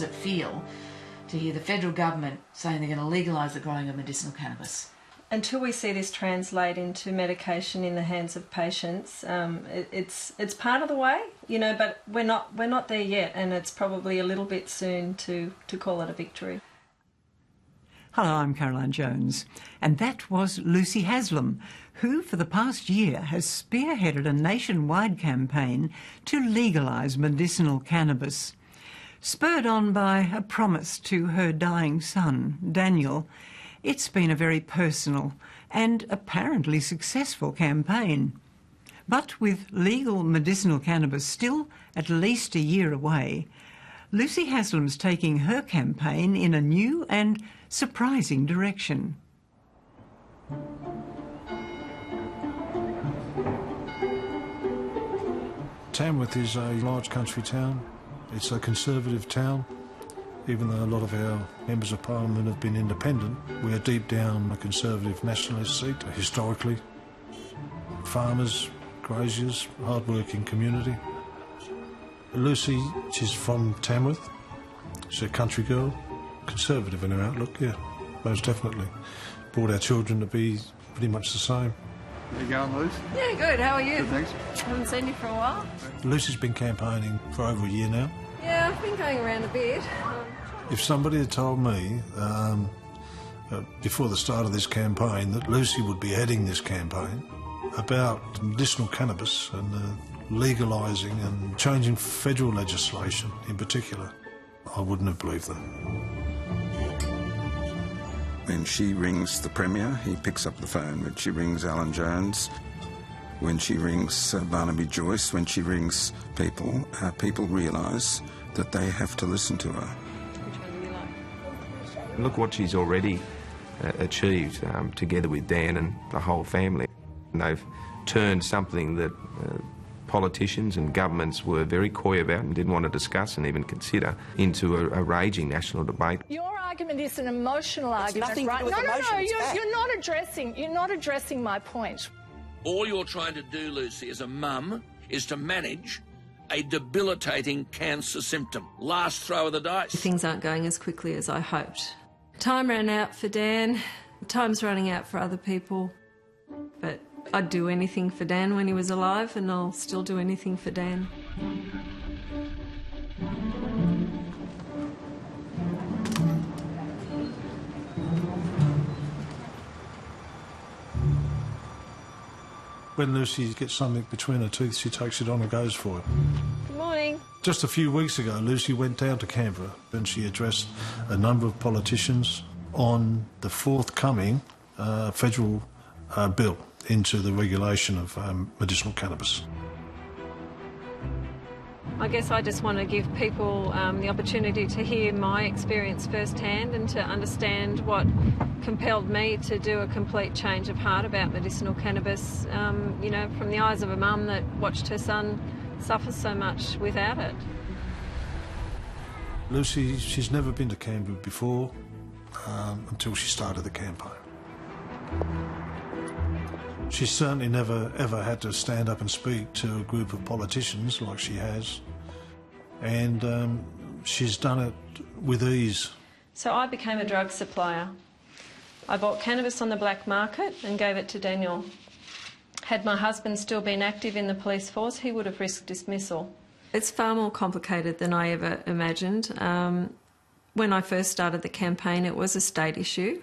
does it feel to hear the federal government saying they're going to legalise the growing of medicinal cannabis? Until we see this translate into medication in the hands of patients, it's part of the way, but we're not there yet, and it's probably a little bit soon to call it a victory. Hello, I'm Caroline Jones, and that was Lucy Haslam, who for the past year has spearheaded a nationwide campaign to legalise medicinal cannabis. Spurred on by a promise to her dying son, Daniel, it's been a very personal and apparently successful campaign. But with legal medicinal cannabis still at least a year away, Lucy Haslam's taking her campaign in a new and surprising direction. Tamworth is a large country town. It's a conservative town. Even though a lot of our members of parliament have been independent, we are deep down a conservative nationalist seat, historically. Farmers, graziers, hard-working community. Lucy, she's from Tamworth. She's a country girl, conservative in her outlook, yeah, most definitely. Brought our children to be pretty much the same. How you going, Luce? Yeah, good. How are you? Good, thanks. Haven't seen you for a while. Lucy's been campaigning for over a year now. Yeah, I've been going around a bit. If somebody had told me before the start of this campaign that Lucy would be heading this campaign about medicinal cannabis and legalising and changing federal legislation in particular, I wouldn't have believed them. When she rings the Premier, he picks up the phone. When she rings Alan Jones, when she rings Barnaby Joyce, when she rings people, people realise that they have to listen to her. Look what she's already achieved together with Dan and the whole family. And they've turned something that politicians and governments were very coy about and didn't want to discuss and even consider into a raging national debate. Your argument is an emotional argument, right? No, you're not addressing my point. All you're trying to do, Lucy, as a mum, is to manage a debilitating cancer symptom. Last throw of the dice. Things aren't going as quickly as I hoped. Time ran out for Dan, time's running out for other people, but I'd do anything for Dan when he was alive, and I'll still do anything for Dan. When Lucy gets something between her teeth, she takes it on and goes for it. Good morning. Just a few weeks ago, Lucy went down to Canberra and she addressed a number of politicians on the forthcoming federal bill into the regulation of medicinal cannabis. I guess I just want to give people the opportunity to hear my experience firsthand and to understand what compelled me to do a complete change of heart about medicinal cannabis, from the eyes of a mum that watched her son suffer so much without it. Lucy, she's never been to Canberra before until she started the campaign. She's certainly never, ever had to stand up and speak to a group of politicians like she has. And she's done it with ease. So I became a drug supplier. I bought cannabis on the black market and gave it to Daniel. Had my husband still been active in the police force, he would have risked dismissal. It's far more complicated than I ever imagined. When I first started the campaign, it was a state issue.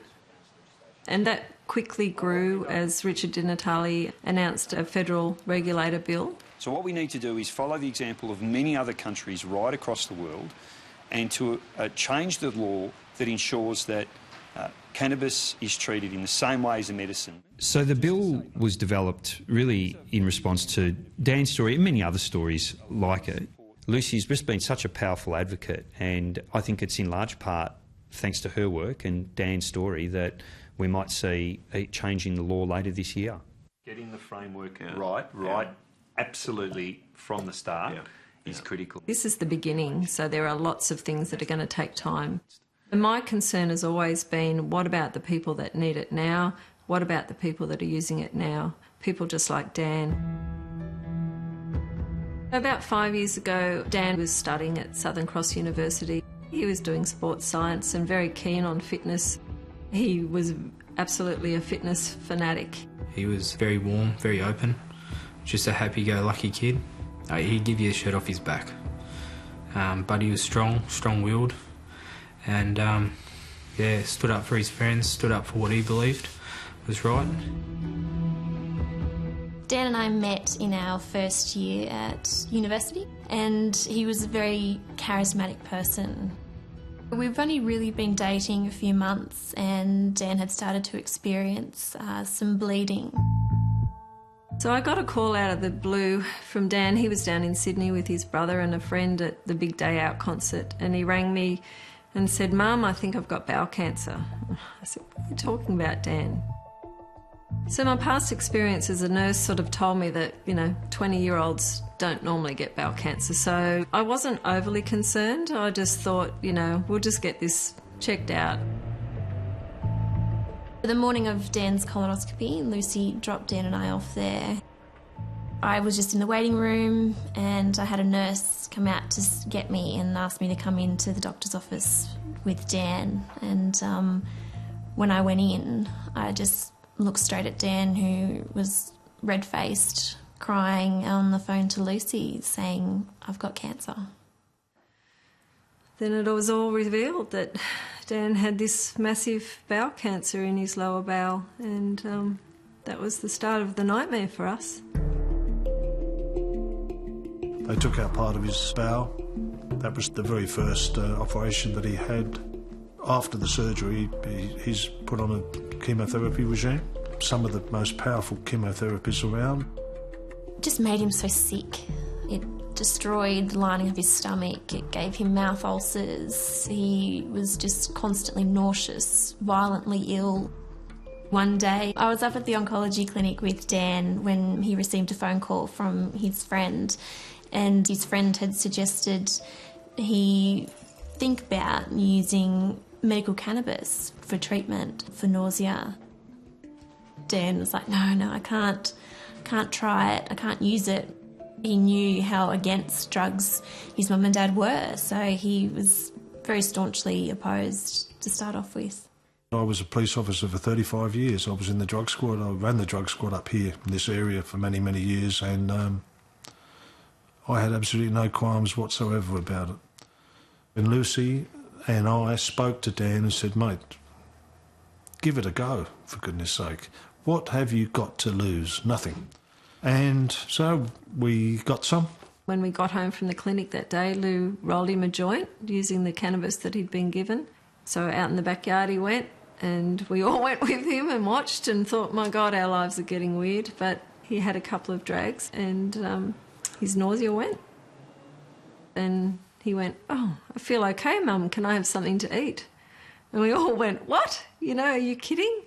And that quickly grew as Richard Di Natale announced a federal regulator bill. So what we need to do is follow the example of many other countries right across the world and to change the law that ensures that cannabis is treated in the same way as a medicine. So the bill was developed really in response to Dan's story and many other stories like it. Lucy's just been such a powerful advocate, and I think it's in large part thanks to her work and Dan's story that we might see a change in the law later this year. Getting the framework right, absolutely from the start is critical. This is the beginning, so there are lots of things that are going to take time. And my concern has always been, what about the people that need it now? What about the people that are using it now? People just like Dan. About 5 years ago, Dan was studying at Southern Cross University. He was doing sports science and very keen on fitness. He was absolutely a fitness fanatic. He was very warm, very open, just a happy-go-lucky kid. He'd give you a shirt off his back. But he was strong-willed, and yeah, stood up for his friends, stood up for what he believed was right. Dan and I met in our first year at university, and he was a very charismatic person. We've only really been dating a few months, and Dan had started to experience some bleeding. So I got a call out of the blue from Dan. He was down in Sydney with his brother and a friend at the Big Day Out concert, and he rang me and said, "Mum, I think I've got bowel cancer." I said, "What are you talking about, Dan?" So my past experience as a nurse sort of told me that, 20-year-olds don't normally get bowel cancer. So I wasn't overly concerned. I just thought, we'll just get this checked out. The morning of Dan's colonoscopy, Lucy dropped Dan and I off there. I was just in the waiting room, and I had a nurse come out to get me and ask me to come into the doctor's office with Dan. And when I went in, I just looked straight at Dan, who was red-faced, crying on the phone to Lucy, saying, "I've got cancer." Then it was all revealed that Dan had this massive bowel cancer in his lower bowel, and that was the start of the nightmare for us. They took out part of his bowel. That was the very first operation that he had. After the surgery, he's put on a chemotherapy regime, some of the most powerful chemotherapies around. It just made him so sick. It destroyed the lining of his stomach. It gave him mouth ulcers. He was just constantly nauseous, violently ill. One day, I was up at the oncology clinic with Dan when he received a phone call from his friend, and his friend had suggested he think about using medical cannabis for treatment for nausea. Dan was like, no, I can't try it, I can't use it. He knew how against drugs his mum and dad were, so he was very staunchly opposed to start off with. I was a police officer for 35 years. I was in the drug squad. I ran the drug squad up here in this area for many, many years, and I had absolutely no qualms whatsoever about it. And Lucy and I spoke to Dan and said, "Mate, give it a go, for goodness sake. What have you got to lose? Nothing." And so we got some. When we got home from the clinic that day, Lou rolled him a joint using the cannabis that he'd been given. So out in the backyard he went, and we all went with him and watched and thought, my God, our lives are getting weird. But he had a couple of drags, and his nausea went. And he went, "Oh, I feel okay, Mum. Can I have something to eat?" And we all went, "What? Are you kidding?"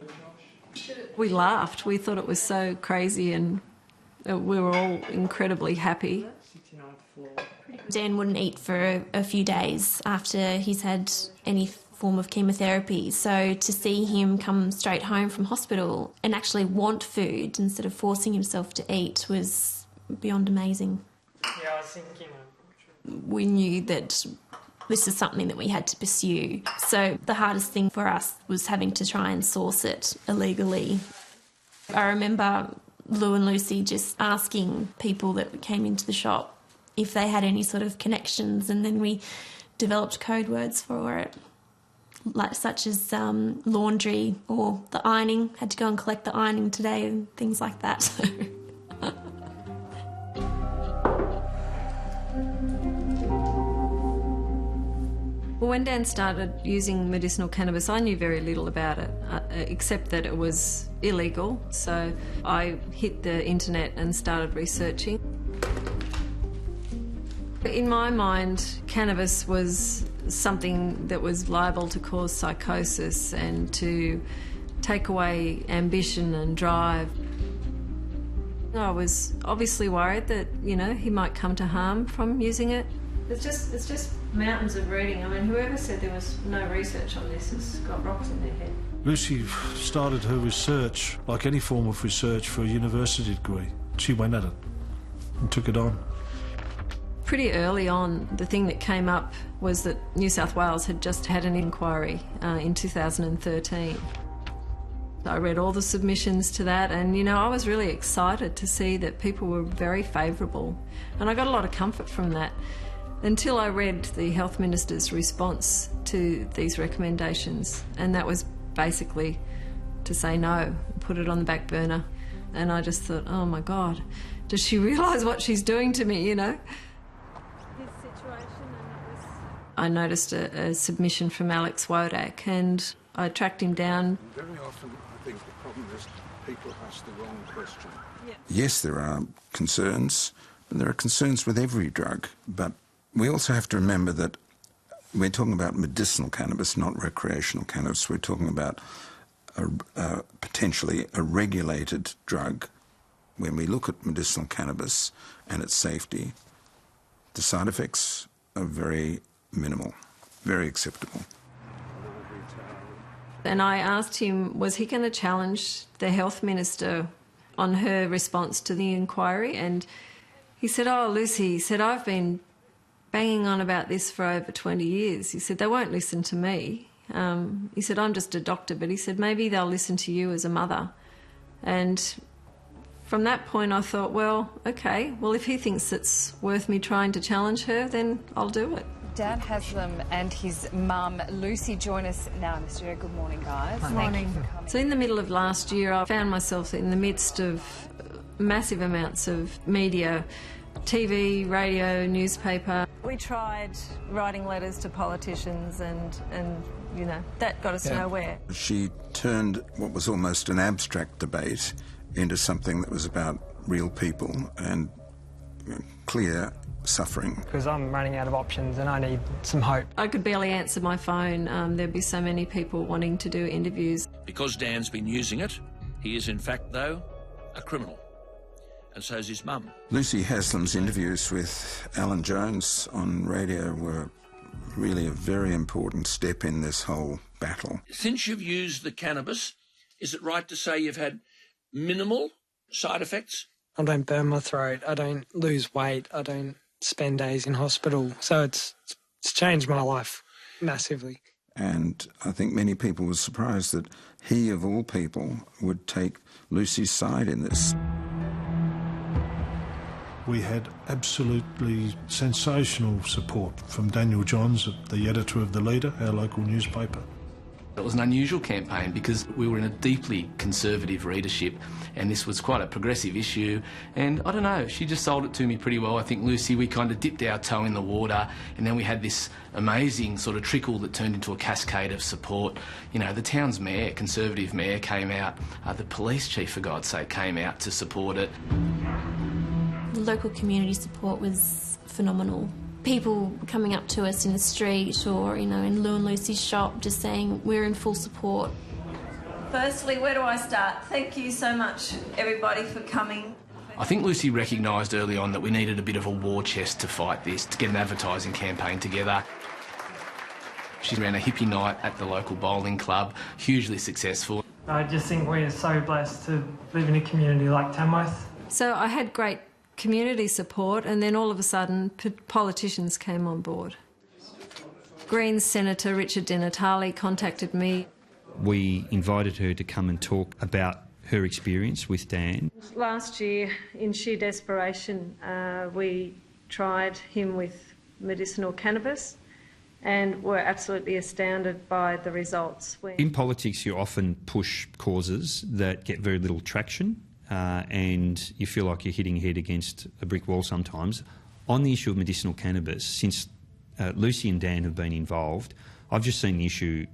We laughed. We thought it was so crazy, and we were all incredibly happy. Dan wouldn't eat for a few days after he's had any form of chemotherapy. So to see him come straight home from hospital and actually want food instead of forcing himself to eat was beyond amazing. Yeah, I was thinking. We knew that this is something that we had to pursue. So the hardest thing for us was having to try and source it illegally. I remember Lou and Lucy just asking people that came into the shop if they had any sort of connections, and then we developed code words for it, such as laundry or the ironing. Had to go and collect the ironing today and things like that. Well, when Dan started using medicinal cannabis, I knew very little about it, except that it was illegal. So I hit the internet and started researching. In my mind, cannabis was something that was liable to cause psychosis and to take away ambition and drive. I was obviously worried that, he might come to harm from using it. It's just mountains of reading. I mean, whoever said there was no research on this has got rocks in their head. Lucy started her research like any form of research for a university degree. She went at it and took it on. Pretty early on, the thing that came up was that New South Wales had just had an inquiry in 2013. I read all the submissions to that, and you know, I was really excited to see that people were very favourable, and I got a lot of comfort from that until I read the Health Minister's response to these recommendations, and that was basically to say no, put it on the back burner. And I just thought, oh my God, does she realise what she's doing to me, you know? I noticed a submission from Alex Wodak, and I tracked him down. Very often I think the problem is people ask the wrong question. Yes, there are concerns, and there are concerns with every drug, but we also have to remember that we're talking about medicinal cannabis, not recreational cannabis. We're talking about potentially a regulated drug. When we look at medicinal cannabis and its safety, the side effects are very minimal, very acceptable. And I asked him, was he going to challenge the Health Minister on her response to the inquiry? And he said, oh, Lucy, he said, I've been banging on about this for over 20 years. He said, they won't listen to me. He said, I'm just a doctor, but he said, maybe they'll listen to you as a mother. And from that point I thought, well, okay, well, if he thinks it's worth me trying to challenge her, then I'll do it. Dan Haslam and his mum Lucy join us now in the studio. Good morning, guys. Good morning. So in the middle of last year, I found myself in the midst of massive amounts of media, TV, radio, newspaper. We tried writing letters to politicians and you know, that got us nowhere. She turned what was almost an abstract debate into something that was about real people and clear suffering. Because I'm running out of options and I need some hope. I could barely answer my phone. There'd be so many people wanting to do interviews. Because Dan's been using it, he is in fact, though, a criminal. And so's his mum. Lucy Haslam's interviews with Alan Jones on radio were really a very important step in this whole battle. Since you've used the cannabis, is it right to say you've had minimal side effects? I don't burn my throat, I don't lose weight, I don't spend days in hospital. So it's changed my life massively. And I think many people were surprised that he, of all people, would take Lucy's side in this. We had absolutely sensational support from Daniel Johns, the editor of The Leader, our local newspaper. It was an unusual campaign because we were in a deeply conservative readership and this was quite a progressive issue, and I don't know, she just sold it to me pretty well. I think Lucy, we kind of dipped our toe in the water and then we had this amazing sort of trickle that turned into a cascade of support. You know, the town's mayor, Conservative mayor, came out, the police chief, for God's sake, came out to support it. The local community support was phenomenal. People coming up to us in the street or, you know, in Lou and Lucy's shop just saying, we're in full support. Firstly, where do I start? Thank you so much, everybody, for coming. I think Lucy recognised early on that we needed a bit of a war chest to fight this, to get an advertising campaign together. She ran a hippie night at the local bowling club, hugely successful. I just think we are so blessed to live in a community like Tamworth. So I had great community support, and then all of a sudden politicians came on board. Greens Senator Richard Di Natale contacted me. We invited her to come and talk about her experience with Dan. Last year, in sheer desperation, we tried him with medicinal cannabis and were absolutely astounded by the results. In politics, you often push causes that get very little traction. And you feel like you're hitting your head against a brick wall sometimes. On the issue of medicinal cannabis, since Lucy and Dan have been involved, I've just seen the issue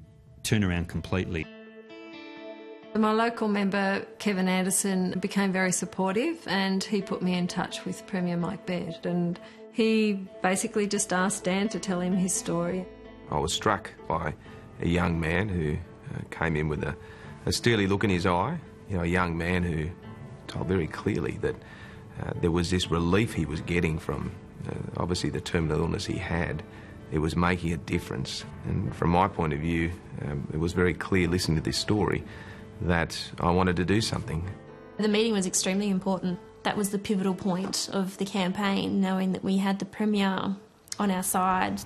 turn around completely. My local member, Kevin Anderson, became very supportive and he put me in touch with Premier Mike Baird, and he basically just asked Dan to tell him his story. I was struck by a young man who came in with a steely look in his eye, you know, a young man who told very clearly that there was this relief he was getting from obviously the terminal illness he had. It was making a difference, and from my point of view it was very clear listening to this story that I wanted to do something. The meeting was extremely important That was the pivotal point of the campaign, knowing that we had the Premier on our side.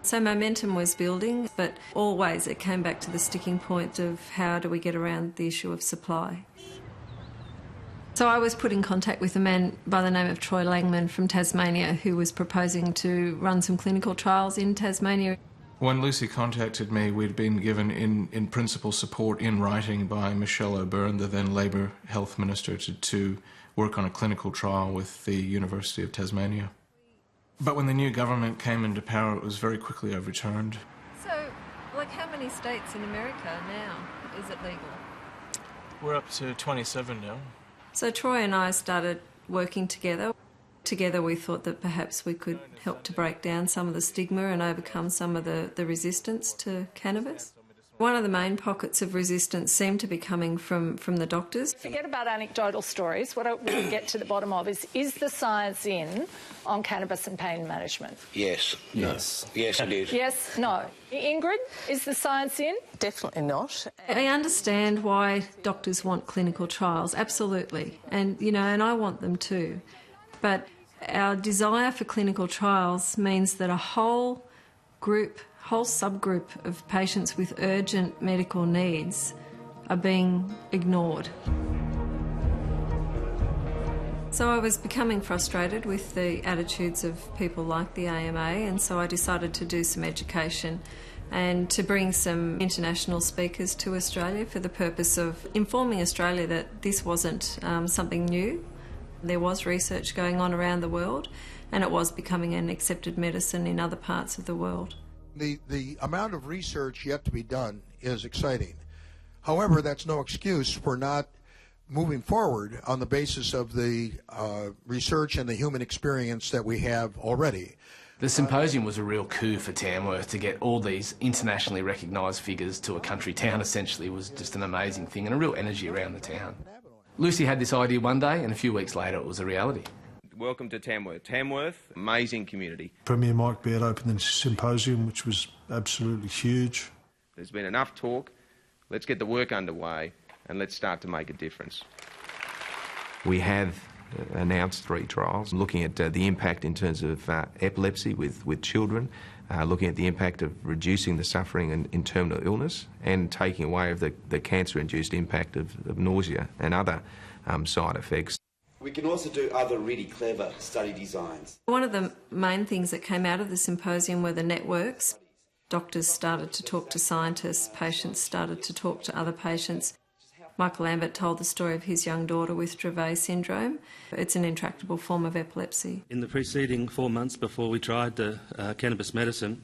So momentum was building, but always it came back to the sticking point of how do we get around the issue of supply. So I was put in contact with a man by the name of Troy Langman from Tasmania who was proposing to run some clinical trials in Tasmania. When Lucy contacted me, we'd been given in principle support in writing by Michelle O'Byrne, the then Labour Health Minister, to work on a clinical trial with the University of Tasmania. But when the new government came into power, it was very quickly overturned. So, like, how many states in America now is it legal? We're up to 27 now. So Troy and I started working together. Together we thought that perhaps we could help to break down some of the stigma and overcome some of the resistance to cannabis. One of the main pockets of resistance seemed to be coming from the doctors. Forget about anecdotal stories. What I want to get to the bottom of is the science in on cannabis and pain management? Yes. Yes. Yes, it is. Yes. No. Ingrid, is the science in? Definitely not. I understand why doctors want clinical trials, absolutely, and and I want them too. But our desire for clinical trials means that a whole subgroup of patients with urgent medical needs are being ignored. So I was becoming frustrated with the attitudes of people like the AMA, and so I decided to do some education and to bring some international speakers to Australia for the purpose of informing Australia that this wasn't something new. There was research going on around the world, and it was becoming an accepted medicine in other parts of the world. The amount of research yet to be done is exciting. However, that's no excuse for not moving forward on the basis of the research and the human experience that we have already. The symposium was a real coup for Tamworth. To get all these internationally recognised figures to a country town essentially was just an amazing thing, and a real energy around the town. Lucy had this idea one day, and a few weeks later it was a reality. Welcome to Tamworth. Tamworth, amazing community. Premier Mike Baird opened the symposium, which was absolutely huge. There's been enough talk. Let's get the work underway and let's start to make a difference. We have announced 3 trials looking at the impact in terms of epilepsy with children, looking at the impact of reducing the suffering in terminal illness and taking away of the cancer-induced impact of nausea and other side effects. We can also do other really clever study designs. One of the main things that came out of the symposium were the networks. Doctors started to talk to scientists, patients started to talk to other patients. Michael Lambert told the story of his young daughter with Dravet syndrome. It's an intractable form of epilepsy. In the preceding 4 months before we tried the cannabis medicine,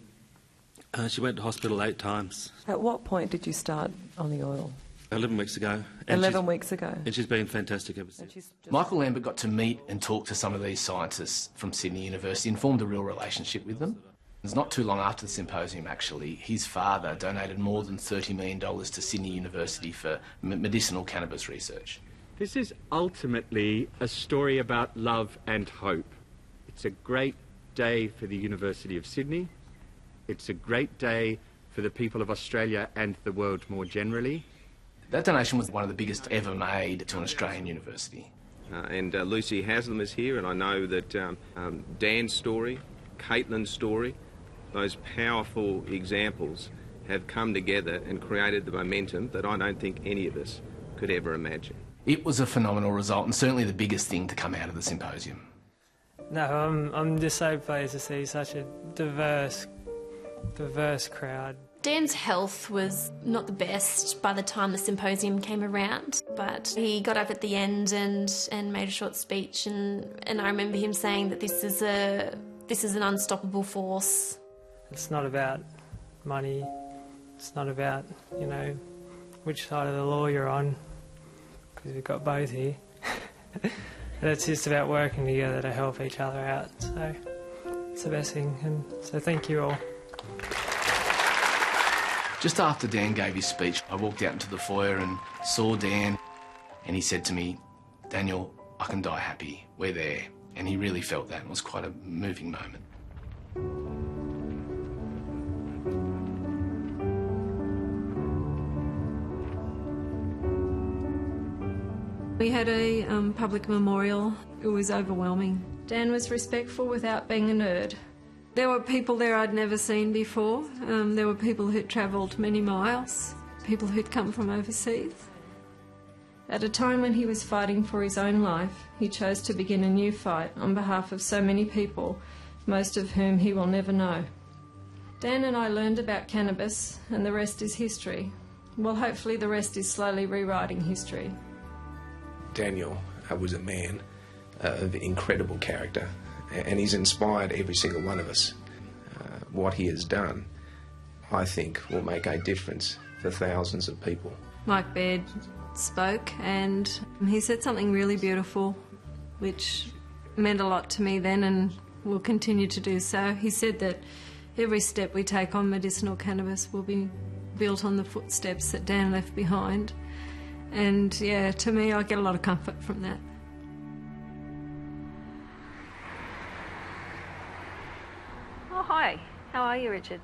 she went to hospital 8 times. At what point did you start on the oil? 11 weeks ago. 11 weeks ago. And she's been fantastic ever since. Michael Lambert got to meet and talk to some of these scientists from Sydney University and formed a real relationship with them. It's not too long after the symposium, actually, his father donated more than $30 million to Sydney University for medicinal cannabis research. This is ultimately a story about love and hope. It's a great day for the University of Sydney. It's a great day for the people of Australia and the world more generally. That donation was one of the biggest ever made to an Australian university. And Lucy Haslam is here, and I know that Dan's story, Caitlin's story, those powerful examples have come together and created the momentum that I don't think any of us could ever imagine. It was a phenomenal result, and certainly the biggest thing to come out of the symposium. No, I'm just so pleased to see such a diverse crowd. Dan's health was not the best by the time the symposium came around, but he got up at the end and made a short speech, and I remember him saying that this is an unstoppable force. It's not about money, it's not about, which side of the law you're on, because we've got both here. It's just about working together to help each other out, so it's the best thing, and so thank you all. Just after Dan gave his speech, I walked out into the foyer and saw Dan, and he said to me, "Daniel, I can die happy. We're there." And he really felt that. It was quite a moving moment. We had a public memorial. It was overwhelming. Dan was respectful without being a nerd. There were people there I'd never seen before. There were people who'd travelled many miles, people who'd come from overseas. At a time when he was fighting for his own life, he chose to begin a new fight on behalf of so many people, most of whom he will never know. Dan and I learned about cannabis, and the rest is history. Well, hopefully the rest is slowly rewriting history. Daniel was a man of incredible character, and he's inspired every single one of us. What he has done, I think, will make a difference for thousands of people. Mike Baird spoke, and he said something really beautiful, which meant a lot to me then and will continue to do so. He said that every step we take on medicinal cannabis will be built on the footsteps that Dan left behind. And yeah, to me, I get a lot of comfort from that. Oh, hi. How are you, Richard?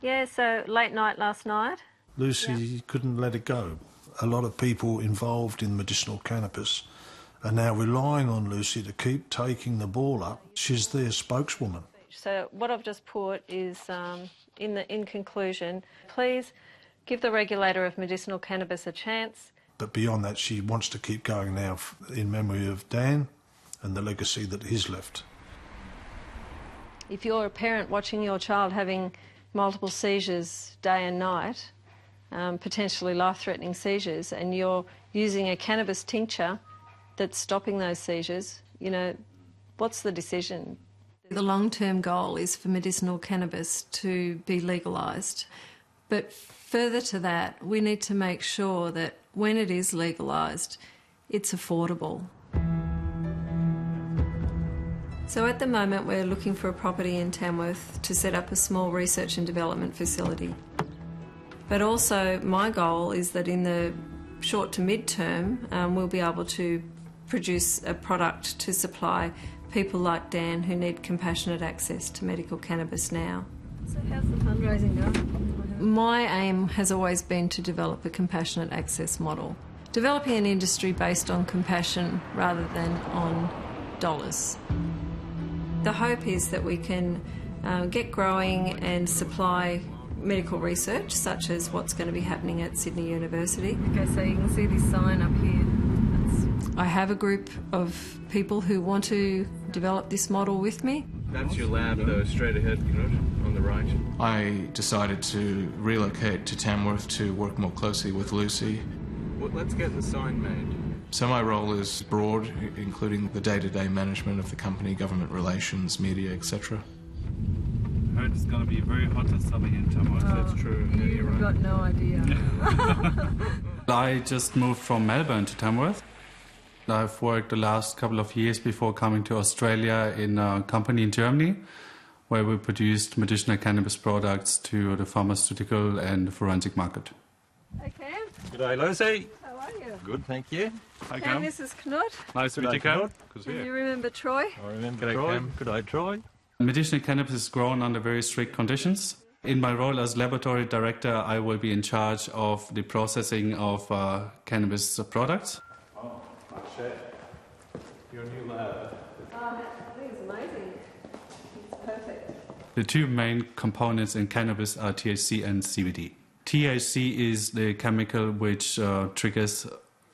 Yeah, so late night last night. Lucy couldn't let it go. A lot of people involved in medicinal cannabis are now relying on Lucy to keep taking the ball up. She's their spokeswoman. So what I've just put is, in conclusion, please give the regulator of medicinal cannabis a chance. But beyond that, she wants to keep going now in memory of Dan and the legacy that he's left. If you're a parent watching your child having multiple seizures day and night, potentially life-threatening seizures, and you're using a cannabis tincture that's stopping those seizures, you know, what's the decision? The long-term goal is for medicinal cannabis to be legalised. But further to that, we need to make sure that when it is legalised, it's affordable. So at the moment, we're looking for a property in Tamworth to set up a small research and development facility. But also, my goal is that in the short to mid-term, we'll be able to produce a product to supply people like Dan who need compassionate access to medical cannabis now. So how's the fundraising going? My aim has always been to develop a compassionate access model, developing an industry based on compassion rather than on dollars. The hope is that we can get growing and supply medical research, such as what's going to be happening at Sydney University. Okay, so you can see this sign up here. I have a group of people who want to develop this model with me. That's your lab, though, straight ahead, Knut, on the right. I decided to relocate to Tamworth to work more closely with Lucy. Well, let's get the sign made. So my role is broad, including the day-to-day management of the company, government relations, media, etc. I heard it's going to be very hot this summer here in Tamworth. That's true. Yeah, you're right. Got no idea. I just moved from Melbourne to Tamworth. I've worked the last couple of years before coming to Australia in a company in Germany where we produced medicinal cannabis products to the pharmaceutical and forensic market. Hey, Cam. Good day, Lucy. How are you? Good, thank you. Hi, Cam, this is Knut. Nice to meet you, Cam. Do you remember Troy? I remember Troy. Good day, Troy. Medicinal cannabis is grown under very strict conditions. In my role as laboratory director, I will be in charge of the processing of cannabis products. Oh, your new lab. I think it's amazing. It's perfect. The two main components in cannabis are THC and CBD. THC is the chemical which triggers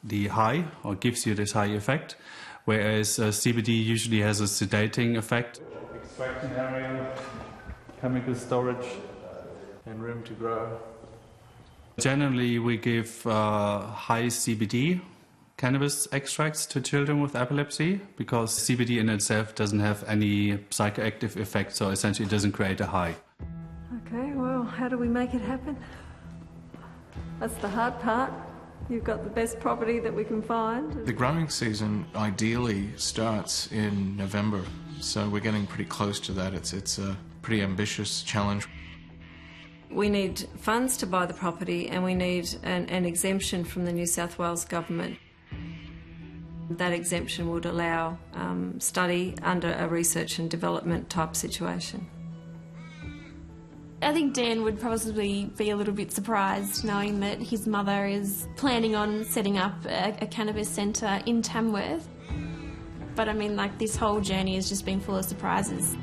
the high or gives you this high effect, whereas CBD usually has a sedating effect. Extraction area, chemical storage, and room to grow. Generally, we give high CBD cannabis extracts to children with epilepsy because CBD in itself doesn't have any psychoactive effect, so essentially it doesn't create a high. Okay, well, how do we make it happen? That's the hard part. You've got the best property that we can find. The growing season ideally starts in November, so we're getting pretty close to that. It's a pretty ambitious challenge. We need funds to buy the property and we need an exemption from the New South Wales government. That exemption would allow study under a research and development type situation. I think Dan would probably be a little bit surprised knowing that his mother is planning on setting up a cannabis centre in Tamworth. But I mean, like, this whole journey has just been full of surprises.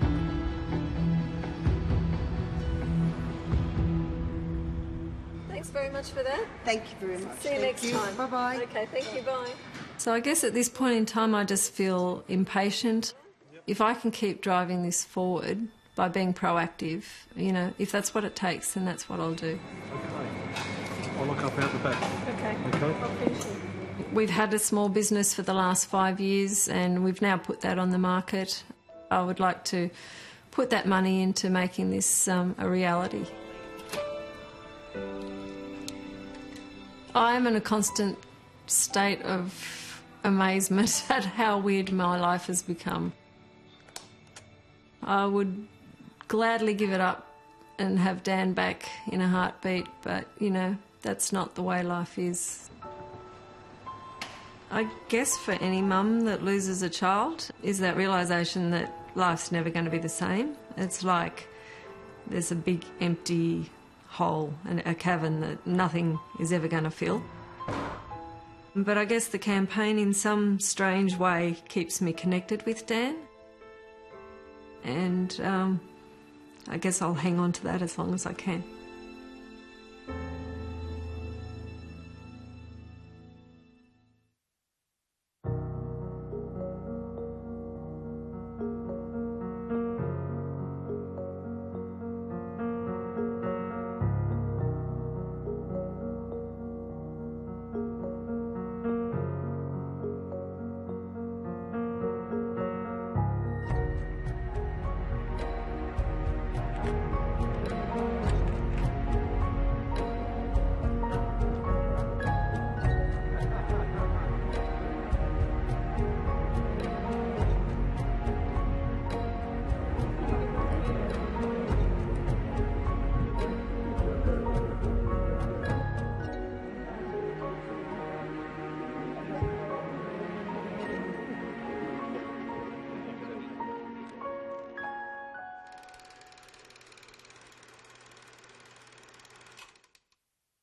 Thanks very much for that. Thank you very much. See you next time. Bye-bye. Okay, thank you, bye. So I guess at this point in time I just feel impatient. If I can keep driving this forward by being proactive, you know, if that's what it takes, then that's what I'll do. Okay. I'll look up out the back. Okay. Okay. I'll finish it. We've had a small business for the last 5 years and we've now put that on the market. I would like to put that money into making this a reality. I am in a constant state of amazement at how weird my life has become. I would gladly give it up and have Dan back in a heartbeat, but, you know, that's not the way life is. I guess for any mum that loses a child is that realisation that life's never going to be the same. It's like there's a big empty hole and a cavern that nothing is ever going to fill. But I guess the campaign in some strange way keeps me connected with Dan. And I guess I'll hang on to that as long as I can.